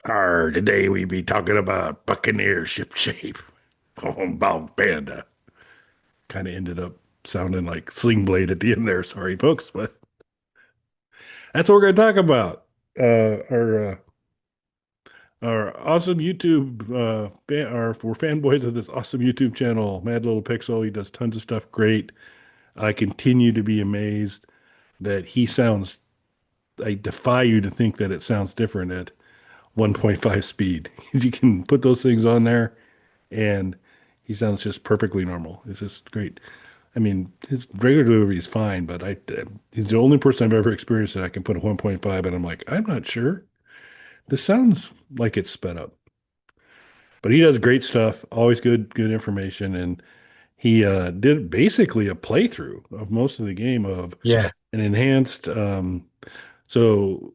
Today we be talking about Buccaneers Shipshape. About Panda. Kind of ended up sounding like Sling Blade at the end there. Sorry, folks, but that's what we're going to talk about. Our awesome YouTube, we're fanboys of this awesome YouTube channel, Mad Little Pixel. He does tons of stuff great. I continue to be amazed that he sounds, I defy you to think that it sounds different at 1.5 speed. You can put those things on there and he sounds just perfectly normal. It's just great. I mean, his regular delivery is fine, but he's the only person I've ever experienced that I can put a 1.5 and I'm like, I'm not sure. This sounds like it's sped up. But he does great stuff, always good information, and he did basically a playthrough of most of the game of Yeah. an enhanced. So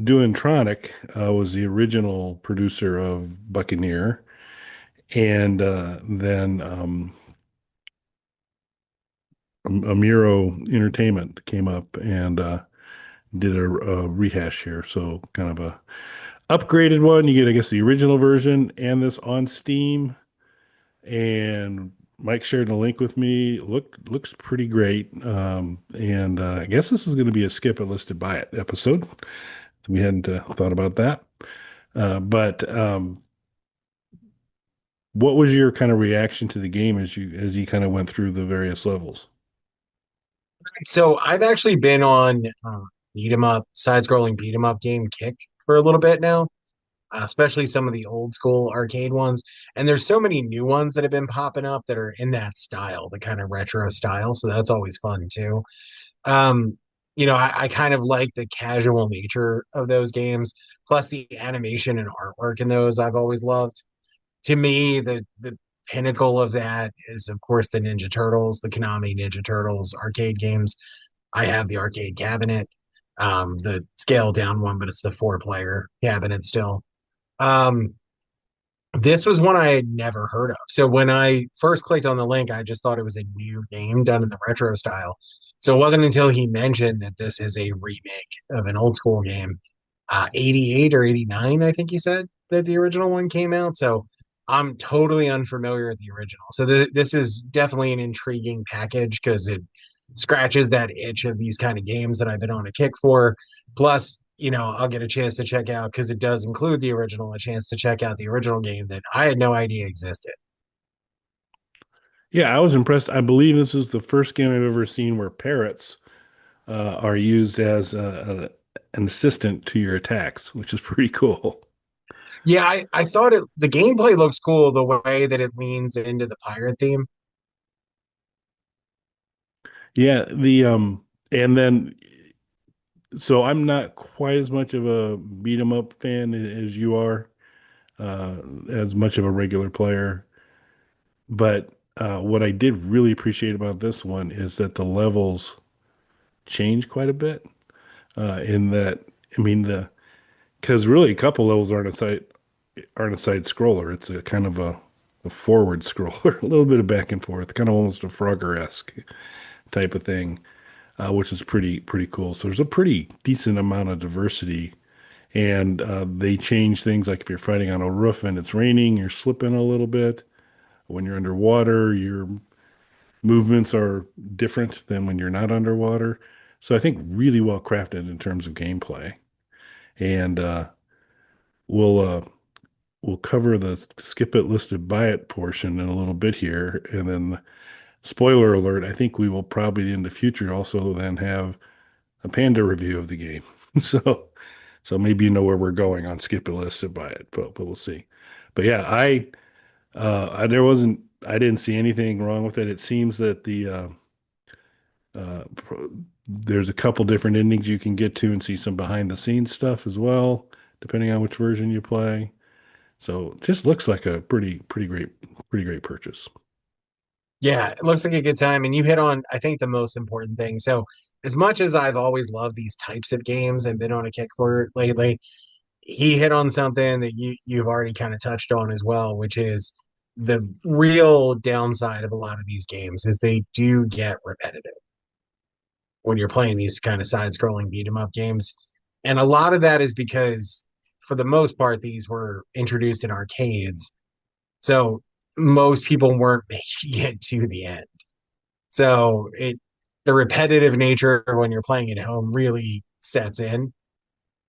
Dointronic was the original producer of Buccaneer, and then Amiro Entertainment came up and did a rehash here. So kind of a upgraded one. You get, I guess, the original version and this on Steam. And Mike shared a link with me. Looks pretty great. And I guess this is going to be a skip it listed by it episode. We hadn't thought about that. But what was your kind of reaction to the game as you kind of went through the various levels? So I've actually been on beat 'em up, side-scrolling beat 'em up game kick for a little bit now, especially some of the old school arcade ones. And there's so many new ones that have been popping up that are in that style, the kind of retro style. So that's always fun too. Um, I kind of like the casual nature of those games, plus the animation and artwork in those I've always loved. To me, the pinnacle of that is, of course, the Ninja Turtles, the Konami Ninja Turtles arcade games. I have the arcade cabinet, the scale down one, but it's the four-player cabinet still. Um, this was one I had never heard of. So when I first clicked on the link, I just thought it was a new game done in the retro style. So it wasn't until he mentioned that this is a remake of an old school game, 88 or 89, I think he said that the original one came out. So I'm totally unfamiliar with the original. So this is definitely an intriguing package because it scratches that itch of these kind of games that I've been on a kick for. Plus, I'll get a chance to check out because it does include the original, a chance to check out the original game that I had no idea existed. Yeah, I was impressed. I believe this is the first game I've ever seen where parrots are used as an assistant to your attacks, which is pretty cool. Yeah, I thought the gameplay looks cool the way that it leans into the pirate theme. Yeah, and then so I'm not quite as much of a beat 'em up fan as you are, uh, as much of a regular player. But what I did really appreciate about this one is that the levels change quite a bit. In that, I mean, the because really a couple levels aren't a side scroller. It's a kind of a forward scroller, a little bit of back and forth, kind of almost a Frogger-esque type of thing, which is pretty cool. So there's a pretty decent amount of diversity, and they change things like if you're fighting on a roof and it's raining, you're slipping a little bit. When you're underwater, your movements are different than when you're not underwater. So I think really well crafted in terms of gameplay. And we'll uh, we'll cover the skip it listed by it portion in a little bit here, and then spoiler alert, I think we will probably in the future also then have a Panda review of the game. So so maybe you know where we're going on skip it listed by it, but we'll see. But yeah, I didn't see anything wrong with it. It seems that uh, there's a couple different endings you can get to and see some behind the scenes stuff as well, depending on which version you play. So it just looks like a pretty great purchase. Yeah, it looks like a good time. And you hit on, I think, the most important thing. So, as much as I've always loved these types of games and been on a kick for it lately, he hit on something that you've already kind of touched on as well, which is the real downside of a lot of these games is they do get repetitive when you're playing these kind of side-scrolling beat 'em up games. And a lot of that is because for the most part, these were introduced in arcades. So most people weren't making it to the end. So the repetitive nature when you're playing at home really sets in,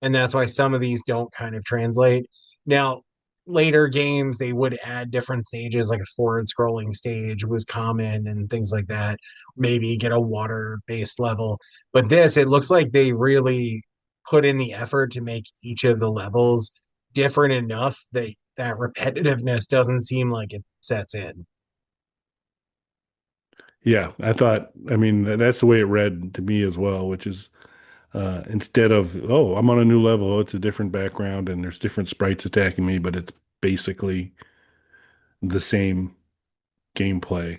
and that's why some of these don't kind of translate. Now, later games they would add different stages, like a forward scrolling stage was common and things like that. Maybe get a water based level, but this it looks like they really put in the effort to make each of the levels different enough that that repetitiveness doesn't seem like it sets in. Yeah, I thought, I mean, that's the way it read to me as well, which is instead of, oh, I'm on a new level, oh, it's a different background and there's different sprites attacking me, but it's basically the same gameplay.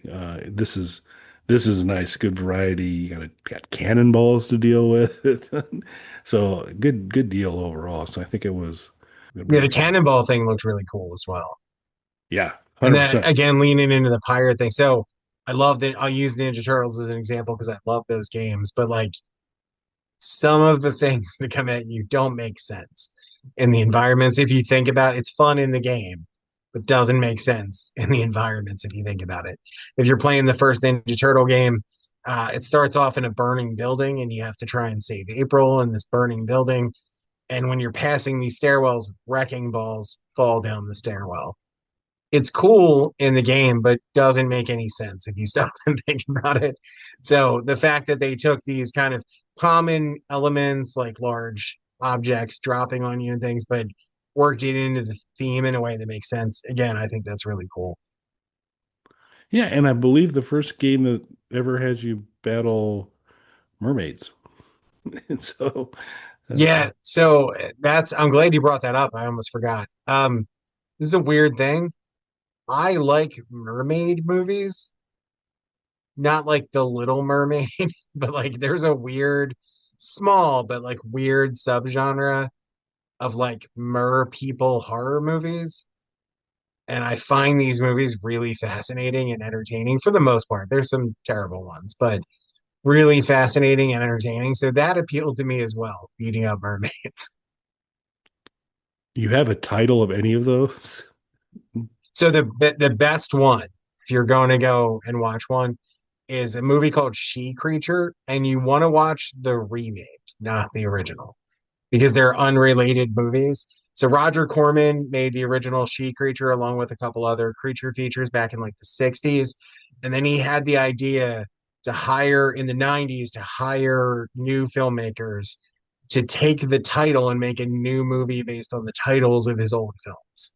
This is nice, good variety. You got cannonballs to deal with. So good deal overall. So I think it was Yeah, the very fun. cannonball thing looked really cool as well. Yeah, And then 100%. again, leaning into the pirate thing. So I love that. I'll use Ninja Turtles as an example because I love those games. But like some of the things that come at you don't make sense in the environments. If you think about it, it's fun in the game, but doesn't make sense in the environments if you think about it. If you're playing the first Ninja Turtle game, it starts off in a burning building and you have to try and save April in this burning building. And when you're passing these stairwells, wrecking balls fall down the stairwell. It's cool in the game, but doesn't make any sense if you stop and think about it. So the fact that they took these kind of common elements like large objects dropping on you and things, but worked it into the theme in a way that makes sense. Again, I think that's really cool. Yeah, and I believe the first game that ever has you battle mermaids. And so, uh, Yeah, so that's I'm glad you brought that up. I almost forgot. This is a weird thing. I like mermaid movies, not like The Little Mermaid, but like there's a weird, small but like weird subgenre of like mer people horror movies. And I find these movies really fascinating and entertaining for the most part. There's some terrible ones, but really fascinating and entertaining. So that appealed to me as well, beating up mermaids. you have a title of any of those? So the best one, if you're going to go and watch one, is a movie called She Creature, and you want to watch the remake, not the original, because they're unrelated movies. So Roger Corman made the original She Creature along with a couple other creature features back in like the 60s. And then he had the idea to hire in the 90s to hire new filmmakers to take the title and make a new movie based on the titles of his old films.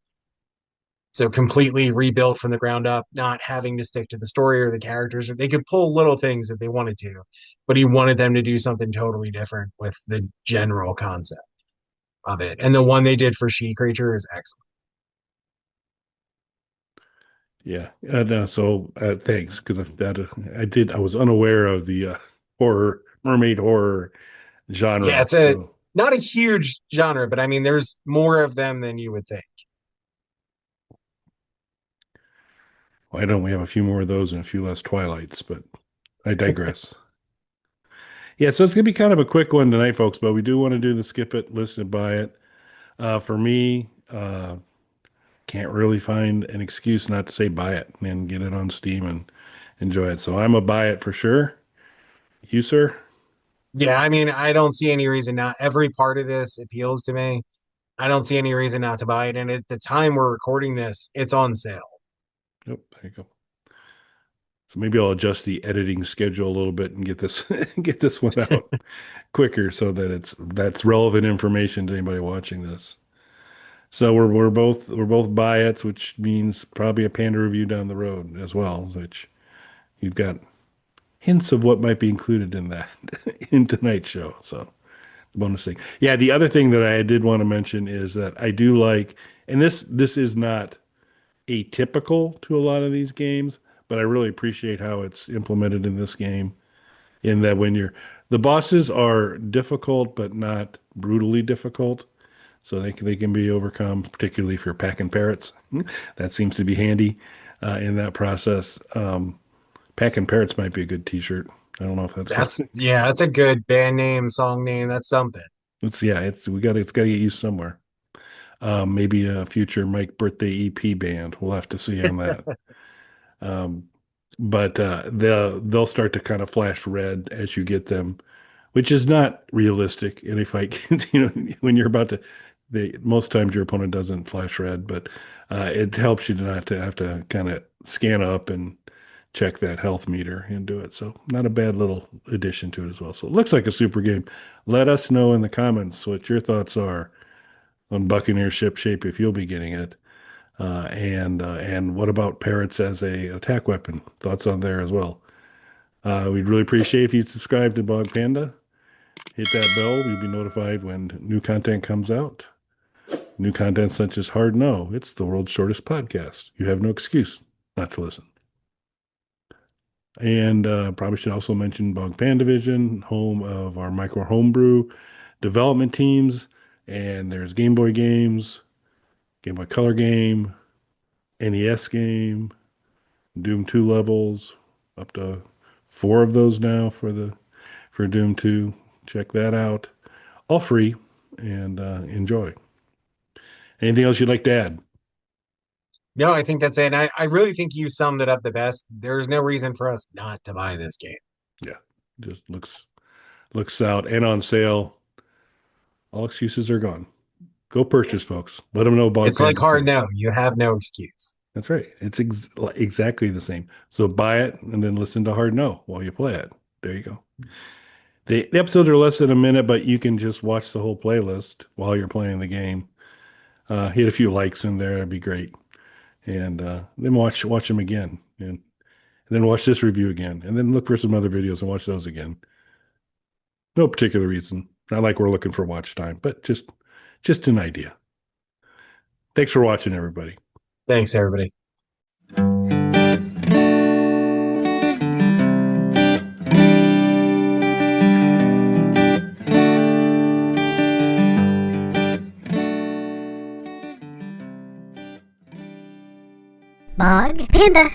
So completely rebuilt from the ground up, not having to stick to the story or the characters. Or they could pull little things if they wanted to, but he wanted them to do something totally different with the general concept of it. And the one they did for She Creature is excellent. Yeah. No, so thanks because I was unaware of the horror mermaid horror Yeah, genre. it's a So not a huge genre, but I mean, there's more of them than you would think. why don't we have a few more of those and a few less Twilights? But I digress. Yeah, so it's gonna be kind of a quick one tonight, folks, but we do want to do the skip it, listen it, buy it. For me, can't really find an excuse not to say buy it and get it on Steam and enjoy it. So I'm a buy it for sure. You, sir? Yeah, I mean, I don't see any reason not. Every part of this appeals to me. I don't see any reason not to buy it. And at the time we're recording this, it's on sale. Nope, there you go. So maybe I'll adjust the editing schedule a little bit and get this get this one out quicker so that that's relevant information to anybody watching this. So we're both buy it's, which means probably a Panda review down the road as well, which you've got hints of what might be included in that in tonight's show. So bonus thing. Yeah, the other thing that I did want to mention is that I do like, and this is not atypical to a lot of these games, but I really appreciate how it's implemented in this game. In that when the bosses are difficult, but not brutally difficult, so they can be overcome, particularly if you're packing parrots. That seems to be handy in that process. Packing parrots might be a good T-shirt. I don't know if that's what. That's yeah, that's a good band name, song name. That's something. It's yeah. It's got to get used somewhere. Maybe a future Mike birthday EP band. We'll have to see on that. Um, but they'll start to kind of flash red as you get them, which is not realistic in a fight. When you're about to, most times your opponent doesn't flash red, but it helps you to not to have to kind of scan up and check that health meter and do it. So not a bad little addition to it as well. So it looks like a super game. Let us know in the comments what your thoughts are on Buccaneers Shipshape if you'll be getting it. And what about parrots as a attack weapon? Thoughts on there as well. We'd really appreciate if you'd subscribe to Bog Panda. Hit that bell. You'll be notified when new content comes out. New content such as Hard No. It's the world's shortest podcast. You have no excuse not to listen. And probably should also mention Bog Panda Vision, home of our micro homebrew development teams. And there's Game Boy games, Game Boy Color game, NES game, Doom 2 levels, up to 4 of those now for Doom 2. Check that out. All free and enjoy. Anything else you'd like to add? No, I think that's it. I really think you summed it up the best. There's no reason for us not to buy this game. Yeah, just looks out and on sale. All excuses are gone. Go purchase, folks. Let them know Bog It's like Panda hard sent you. no. You have no excuse. That's right. It's exactly the same. So buy it and then listen to Hard No while you play it. There you go. The episodes are less than a minute, but you can just watch the whole playlist while you're playing the game. Hit a few likes in there. That'd be great. And then watch them again. And then watch this review again. And then look for some other videos and watch those again. No particular reason. Not like we're looking for watch time, but just an idea. Thanks for watching, everybody. Thanks, everybody. Bog Panda.